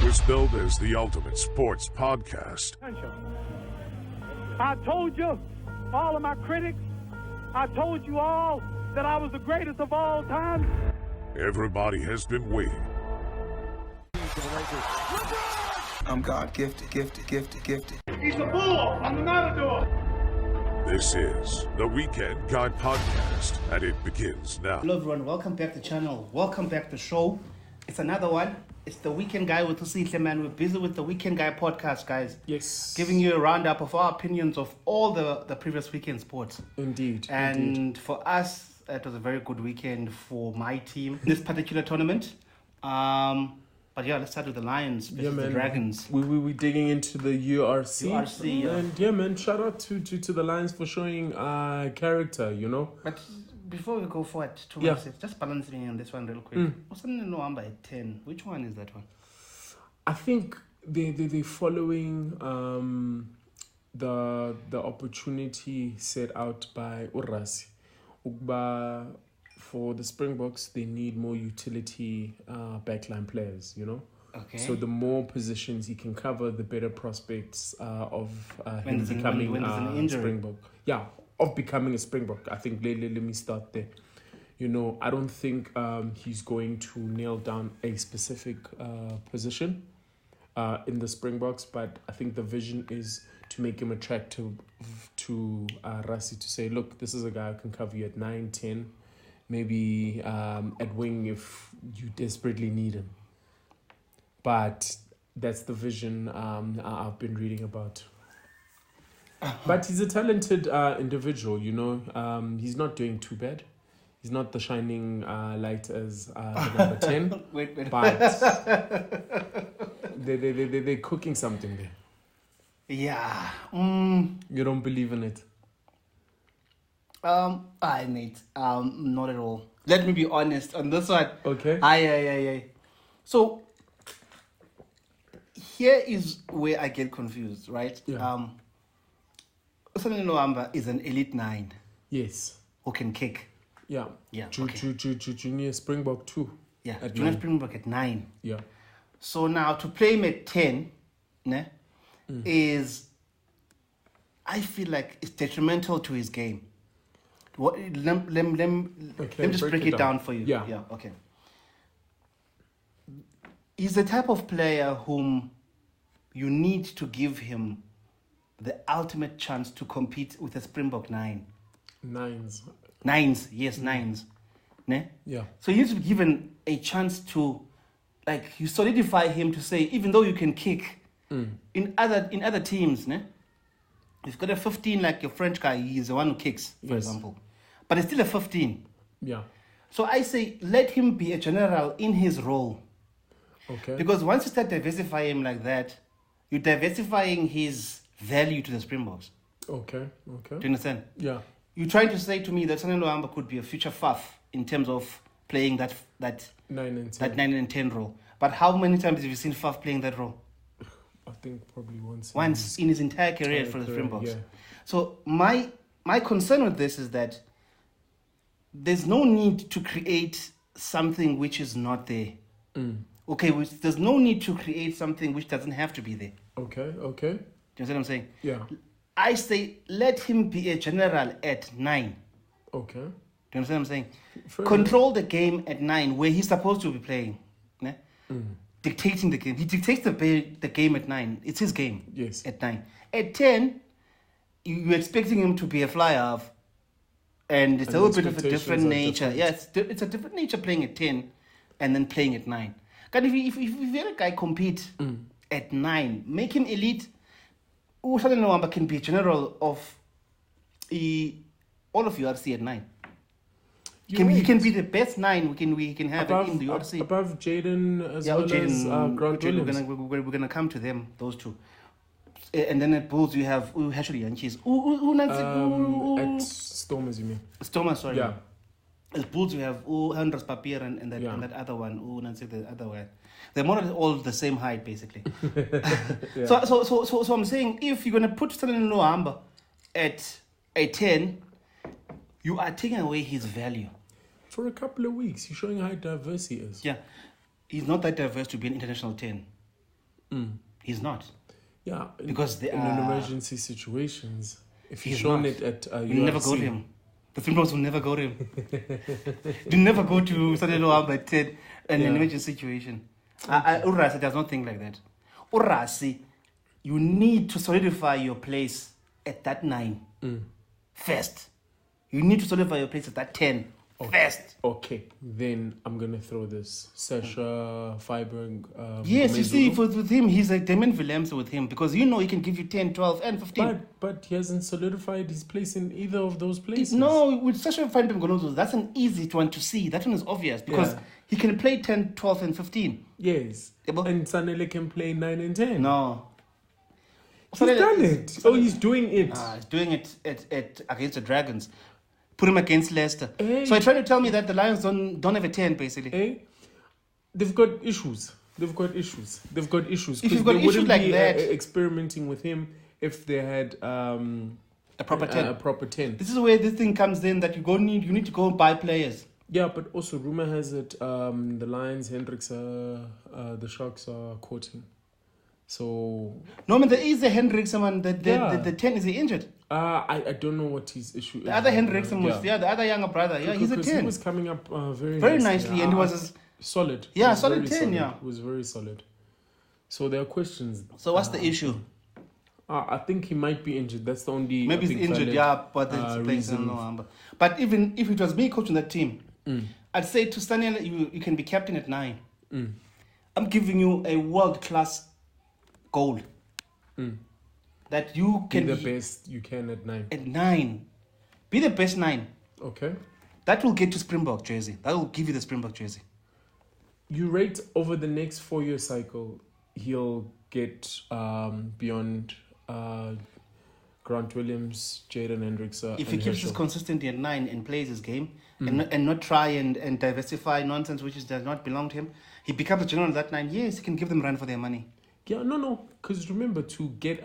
was billed as the ultimate sports podcast. I told you, all of my critics, I told you all that I was the greatest of all time. Everybody has been waiting. I'm God gifted. He's a bull. I'm the matador. This is the Weekend Guy Podcast, and it begins now. Hello everyone, welcome back to the channel, welcome back to the show. It's another one. It's the Weekend Guy with the Sihle, man. We're busy with the Weekend Guy podcast, guys. Yes. Giving you a roundup of our opinions of all the previous weekend sports. Indeed. And for us, it was a very good weekend for my team, this particular tournament. But yeah, let's start with the Lions versus the Dragons. We're digging into the URC. URC, yeah. And yeah, man, shout out to the Lions for showing character, you know. But before we go forward, just balancing on this one real quick. What's the Nohamba at 10? Which one is that one? I think they're following the opportunity set out by Urasi. For the Springboks, they need more utility backline players, you know? Okay. So the more positions he can cover, the better prospects of him becoming a Springbok. Yeah, of becoming a Springbok. I think, let me start there. You know, I don't think he's going to nail down a specific position in the Springboks, but I think the vision is to make him attractive to Rassie, to say, look, this is a guy who can cover you at 9, 10, maybe at wing if you desperately need him. But that's the vision I've been reading about. But he's a talented individual, you know. He's not doing too bad. He's not the shining light as the number 10. Wait. But they're cooking something there. Yeah. You don't believe in it? Mate, not at all. Let me be honest on this one. Okay. Aye. So here is where I get confused, right? Yeah. Nohamba is an elite 9 Yes. who can kick. Yeah. Yeah. Junior Springbok too. Yeah. At Junior 9. Springbok at 9. Yeah. So now to play him at 10, is, I feel like it's detrimental to his game. Let me just break it down for you. Yeah. Okay. He's the type of player whom you need to give him the ultimate chance to compete with a Springbok 9. Nines. Nines. Ne? Yeah. So he needs to be given a chance to, like, you solidify him to say, even though you can kick, in other teams, ne? You've got a 15 like your French guy, he's the one who kicks, for example. But it's still a 15. Yeah. So I say, let him be a general in his role. Okay. Because once you start diversifying him like that, you're diversifying his value to the Springboks. Okay. Do you understand? Yeah. You're trying to say to me that Nohamba could be a future Faf in terms of playing that 9 and 10. That 9 and 10 role. But how many times have you seen Faf playing that role? I think probably once. In his entire career for the Springboks. Yeah. So my concern with this is that there's no need to create something which is not there. Okay, there's no need to create something which doesn't have to be there. Okay. Do you understand what I'm saying? Yeah. I say let him be a general at 9. Okay. Do you understand what I'm saying? Fair Control the game at 9 where he's supposed to be playing. Ne? Dictating the game. He dictates the game at 9. It's his game. Yes. At 9. At 10, you're expecting him to be a fly-half. And it's a little bit of a different nature. Yeah, it's a different nature playing at 10 and then playing at 9. Because if you let a guy compete at 9, make him elite. Nohamba can be general of all of URC at 9. He can be the best 9 we can have in the URC. Above Jaden as well as Grant Williams. We're gonna come to them, those two. And then at Bulls you have actually Yankees. At Stormers, you mean? Stormers, sorry. Yeah. At Bulls you have Andres Papier and that other one. The other one. They're more or less all the same height, basically. Yeah. So I'm saying if you're gonna put Nohamba at a 10, you are taking away his value. For a couple of weeks, you're showing how diverse he is. Yeah. He's not that diverse to be an international 10. He's not. Yeah, Because in an emergency situations, if he's He's shown not. it at You never go to him. The Springboks will never go to him. You never go to Sihle Nohamba at 10 in an emergency situation. Urasi does not think like that. Urasi, you need to solidify your place at that 9 first. You need to solidify your place at that 10 first. Okay, then I'm gonna throw this Sasha Freiburg. Yes, you see, with him, he's like Damien Willemse with him because he can give you 10, 12, and 15. But he hasn't solidified his place in either of those places. No, with Sasha Freiburg, that's an easy one to see. That one is obvious because he can play 10, 12, and 15. Yes, and Sanele can play 9 and 10. No. He's done it. Oh, he's doing it. He's doing it at against the Dragons. Put him against Leicester. Hey. So you're trying to tell me that the Lions don't have a 10, basically? Hey, they've got issues. If you've got issues like that, experimenting with him if they had a proper 10. A proper 10. This is where this thing comes in that you need to go buy players. Yeah, but also rumor has it the Lions, Hendricks, the Sharks are courting. So no, man, there is a Hendrickson one. The 10 is he injured? I don't know what his issue is. The other Hendrickson was the other younger brother. Yeah, he's a 10. He was coming up very nicely, and he was solid. Yeah, solid 10. Yeah, it was very solid. So there are questions. So what's the issue? I think he might be injured. That's the only. Maybe he's injured. Yeah, but it's reason. But even if it was me coaching that team, I'd say to Stanley, you can be captain at 9. I'm giving you a world-class goal. That you can be the best you can at 9. At 9. Be the best 9. Okay. That will get you Springbok jersey. That will give you the Springbok jersey. You rate over the next 4-year cycle, he'll get beyond Grant Williams, Jaden Hendricks. If he keeps his consistency at 9 and plays his game and not try and diversify nonsense which does not belong to him, he becomes a general at that 9. Yes, he can give them run for their money. Yeah, no. Because remember, to get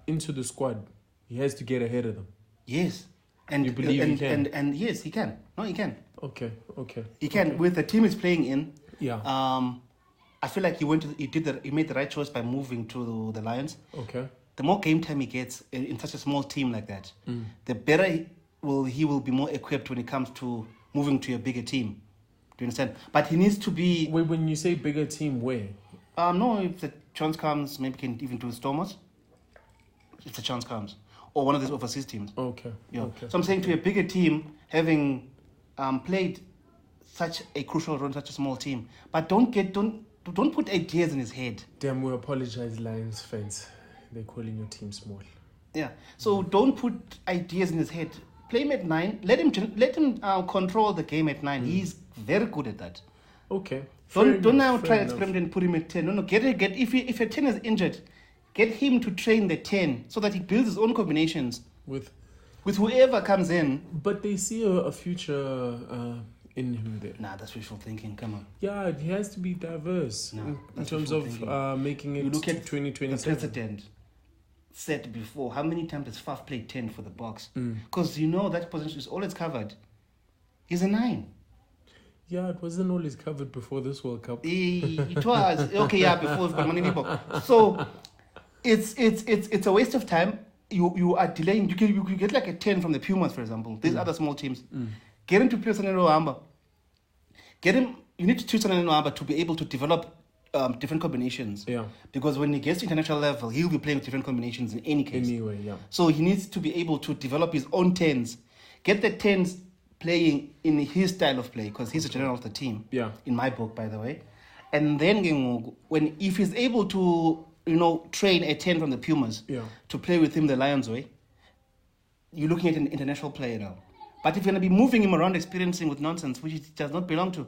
into the squad, he has to get ahead of them. Yes. And you believe he can? And yes, he can. No, he can. Okay. He can. With the team he's playing in, yeah. I feel like he made the right choice by moving to the Lions. Okay. The more game time he gets in such a small team like that, the better he will be more equipped when it comes to moving to a bigger team. Do you understand? But he needs to be... Wait, when you say bigger team, where? No, if the chance comes, maybe can even do Stormers. If the chance comes. Or one of these overseas teams. Okay. Yeah. Okay. So I'm saying to a bigger team, having played such a crucial role in such a small team. But don't put ideas in his head. Damn, we apologize, Lions fans. They're calling your team small. Yeah. So don't put ideas in his head. Play him at 9. Let him control the game at 9. He's very good at that. Okay. Don't now try to experiment and put him at 10. No. Get if a 10 is injured, get him to train the 10 so that he builds his own combinations with whoever comes in. But they see a future in him there. Nah, that's wishful thinking. Come on. Yeah, he has to be diverse in terms of making it to 2027. The president said before, how many times has Faf played 10 for the box? Because that position is always covered. He's a 9. Yeah, it wasn't always covered before this World Cup. It was. Okay, yeah, before we've got money people. So it's a waste of time. You are delaying. You could get like a 10 from the Pumas, for example. These other small teams. Get him to play Sihle Nohamba. You need to teach Sihle Nohamba to be able to develop different combinations. Yeah. Because when he gets to international level, he'll be playing with different combinations in any case. Anyway, yeah. So he needs to be able to develop his own 10s. Get the 10s playing in his style of play, because he's a general of the team. Yeah. In my book, by the way. And then if he's able to, train a 10 from the Pumas to play with him the Lions way, you're looking at an international player now. But if you're going to be moving him around, experiencing with nonsense, which he does not belong to,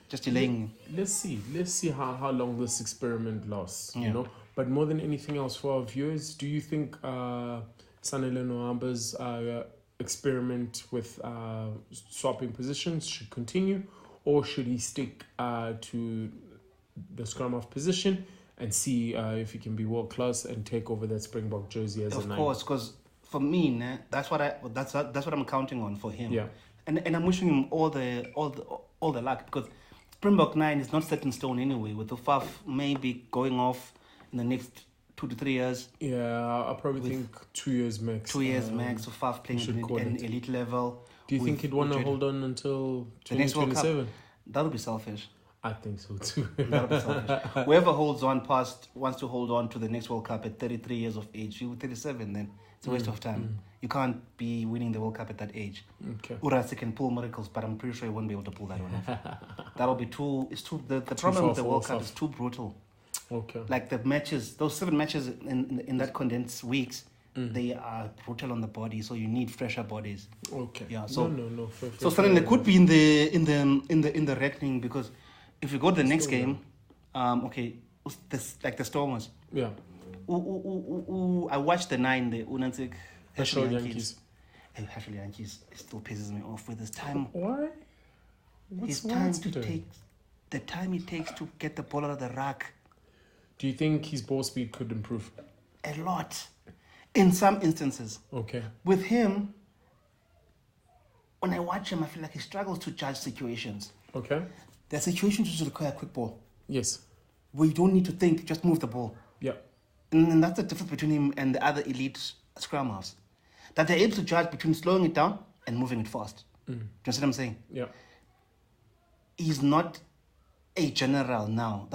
just delaying. Let's see how long this experiment lasts, Yeah. But more than anything else, for our viewers, do you think Sihle Nohamba's experiment with swapping positions should continue, or should he stick to the scrum half position and see if he can be world class and take over that Springbok jersey as a 9? Of course, because for me, that's what I'm counting on for him. Yeah. And I'm wishing him all the luck, because Springbok 9 is not set in stone anyway. With the Faf maybe going off in the next 2 to 3 years. Yeah, I probably think 2 years max. 2 years max of Faf playing at an elite level. Do you think he'd want to hold on until 2027? That'll be selfish. I think so too. That'll be selfish. Whoever holds on wants to hold on to the next World Cup at 33 years of age. You 37 then. It's a waste of time. You can't be winning the World Cup at that age. Okay. Urasi can pull miracles, but I'm pretty sure he won't be able to pull that one off. That'll be the problem with the World Cup is too brutal. Okay. Like the matches, those 7 matches in that condensed weeks, they are brutal on the body, so you need fresher bodies. Okay. Yeah. So no. So suddenly they could be in the reckoning, because if you go to the next game, this like the Stormers. Yeah. I watched the 9, the Unantic Herschel Yankees. Herschel Yankees still pisses me off with his time. Why? The time it takes to get the ball out of the rack. Do you think his ball speed could improve? A lot. In some instances. Okay. With him, when I watch him, I feel like he struggles to judge situations. Okay. There are situations which require a quick ball. Yes. Where you don't need to think, just move the ball. Yeah. And that's the difference between him and the other elite scrum halves. That they're able to judge between slowing it down and moving it fast. Do you see what I'm saying? Yeah. He's not a general now.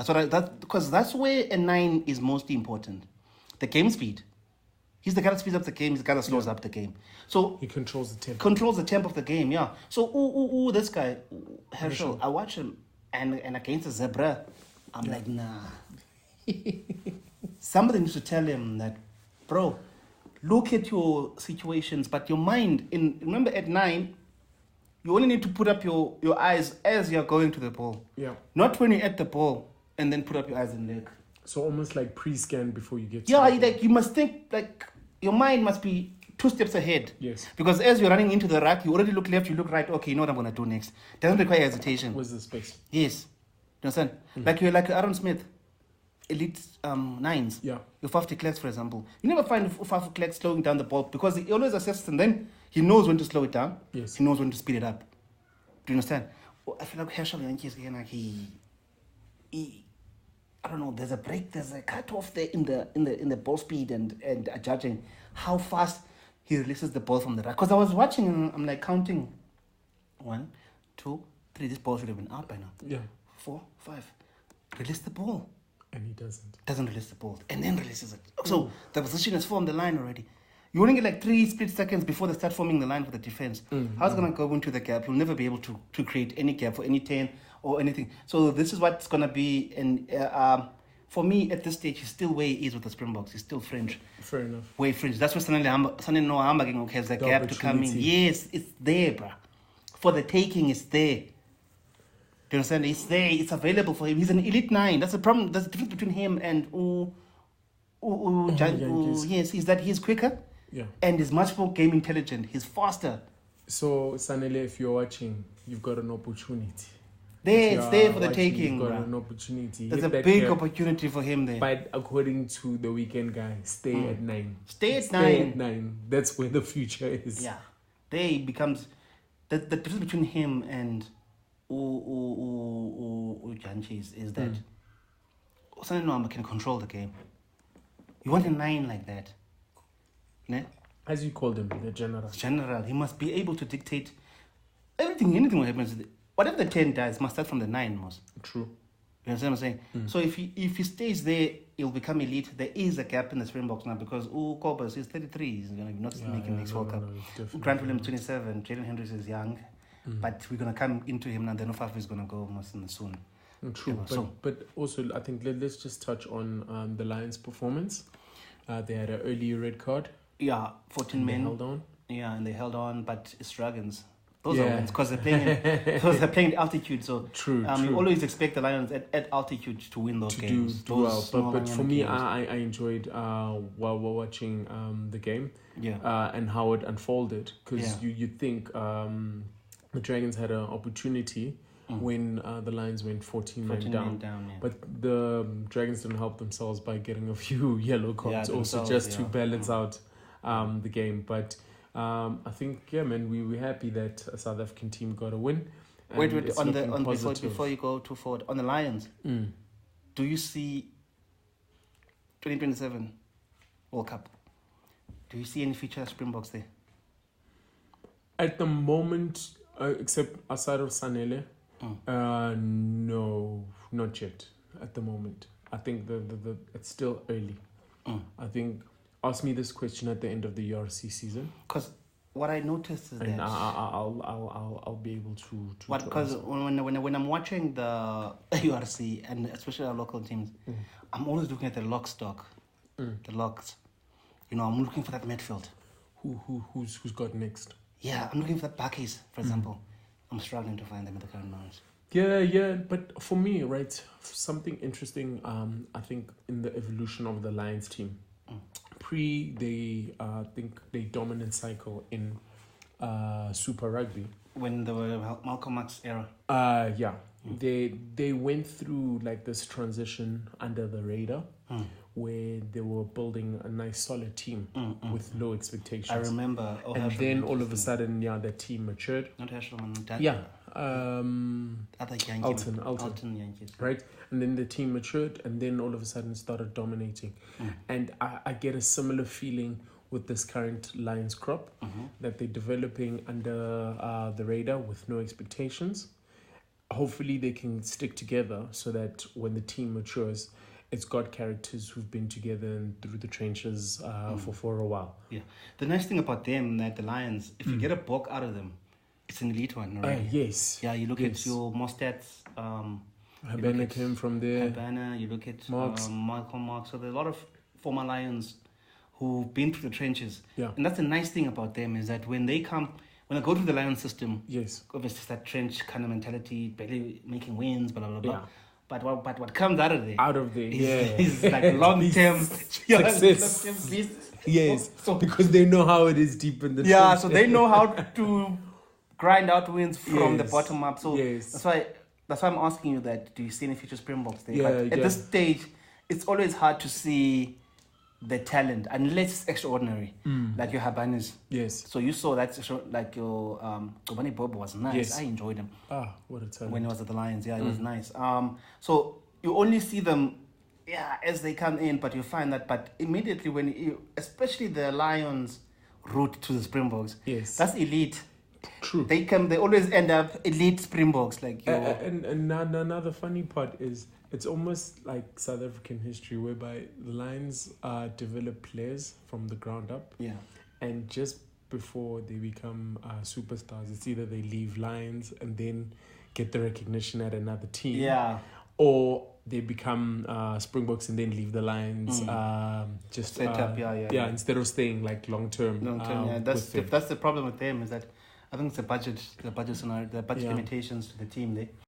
Because that's where a 9 is mostly important. The game speed. He's the guy that speeds up the game. He's the guy that slows up the game. So he controls the tempo. Controls the tempo of the game. Yeah. So this guy Herschel, I watch him and against a zebra, I'm like, nah. Somebody needs to tell him that, bro, look at your situations, but your mind. Remember, at 9, you only need to put up your eyes as you're going to the ball. Yeah. Not when you're at the ball and then put up your eyes and look. So almost like pre-scan before you get. Yeah, like you must think, like your mind must be 2 steps ahead. Yes. Because as you're running into the rack, you already look left, you look right. Okay, you know what I'm gonna do next. Doesn't require hesitation. Where's the space? Yes. You understand? Like you're like Aaron Smith, elite 9s. Yeah. Your Faf de Klerk, for example. You never find Faf de Klerk slowing down the ball because he always assesses and then he knows when to slow it down. Yes. He knows when to speed it up. Do you understand? Well, I feel like Herschel Yankees again, like he I don't know, there's a cut off there in the ball speed and judging how fast he releases the ball from the rack. Because I was watching and I'm like counting 1, 2, 3, this ball should have been out by now. Yeah. 4, 5. Release the ball. And he doesn't. Doesn't release the ball. And then releases it. So the position has formed the line already. You only get like 3 split seconds before they start forming the line for the defense. How's it going to go into the gap? You'll never be able to create any gap for any 10 or anything. So this is what's going to be. And for me, at this stage, he's still where he is with the Springboks. He's still fringe. Fair enough. Way fringe. That's where Nohamba has a gap to come in. Yes, it's there, bruh. For the taking, it's there. Do you understand? It's there. It's available for him. He's an elite 9. That's the problem. That's the difference between him and yes, is that he's quicker. Yeah. And he's much more game intelligent. He's faster. So, Sanele, if you're watching, you've got an opportunity. It's there for the taking, You've got bro. an opportunity. There's a big opportunity for him there. But according to the weekend guy, stay at 9. Stay at 9. That's where the future is. Yeah. There he becomes... The difference between him and Janchis is that Osane Nohamba can control the game. You want a 9 like that. Ne? As you called him, the general. General. He must be able to dictate anything what happens. Whatever the 10 does must start from the 9 most. True. You understand what I'm saying? So if he stays there, he'll become elite. There is a gap in the Springboks now because Kobus is 33. He's going to be not making next World Cup. Grant Williams 27. Jaden Hendricks is young. But we're going to come into him now. Then Ofaf is going to go almost soon. True. But also, I think let's just touch on the Lions' performance. They had an early red card. Yeah, 14 men. They held on. Yeah, and they held on, but it's Dragons. Those are wins because they're playing at altitude. So true. You always expect the Lions at altitude to win those games. Do well. But for me, I enjoyed while we're watching the game. Yeah. And how it unfolded because you think the Dragons had an opportunity when the Lions went 14 men down. Yeah. But the Dragons didn't help themselves by getting a few yellow cards also just to balance out the game. But I think, man, we're happy that a South African team got a win. Wait, before you go too forward, on the Lions, do you see 2027 World Cup. Do you see any future Springboks there? At the moment, except outside of Sihle, no, not yet. At the moment, I think the it's still early. I think ask me this question at the end of the ERC season. Because what I noticed is and that I'll be able to what, because when I'm watching the URC and especially our local teams, I'm always looking at the lock stock, the locks. You know, I'm looking for that midfield. Who's got next? Yeah, I'm looking for that back case, for example. I'm struggling to find them at the current moment. Yeah, but for me, right, something interesting. I think in the evolution of the Lions team, I think they dominant cycle in Super Rugby. When the Malcolm X era. They went through like this transition under the radar, where they were building a nice solid team with low expectations. I remember. And then all of a sudden, the team matured. Not Herschelman. Yeah. Other Yankees. Alton. Yankees. Right? And then the team matured and then all of a sudden started dominating. And I get a similar feeling with this current Lions crop, that they're developing under the radar with no expectations. Hopefully they can stick together so that when the team matures, it's got characters who've been together and through the trenches for a while. Yeah. The nice thing about them, that the Lions, if you get a book out of them, it's an elite one already. Yes. Yeah, you look at your Mostats. Habana came from there. Habana, you look at Marks. Malcolm Marks. So there's a lot of former Lions who've been through the trenches. Yeah. And that's the nice thing about them, is that when they go through the Lions system, yes, obviously it's that trench kind of mentality, barely making wins, blah, blah, blah, yeah. blah. But what comes out of there is like long-term success. Yes, so, because they know how it is deep in the trench. So they know how to grind out wins from the bottom up. So that's why I'm asking you that. Do you see any future Springboks there? But at this stage, it's always hard to see the talent unless it's extraordinary, like your Habanis. Yes. So you saw that, like your Gobani Bob was nice. Yes. I enjoyed him. What a talent. When he was at the Lions, it was nice. So you only see them, as they come in, but you find that, but immediately especially the Lions route to the Springboks, yes, that's elite. True. They always end up elite Springboks, like and another funny part is, it's almost like South African history, whereby the Lions develop players from the ground up. Yeah. And just before they become superstars, it's either they leave Lions and then get the recognition at another team. Yeah. Or they become Springboks and then leave the Lions. Just set up. Yeah. Instead of staying like long term. That's the problem with them, is that I think it's the budget scenario, the budget limitations to the team there.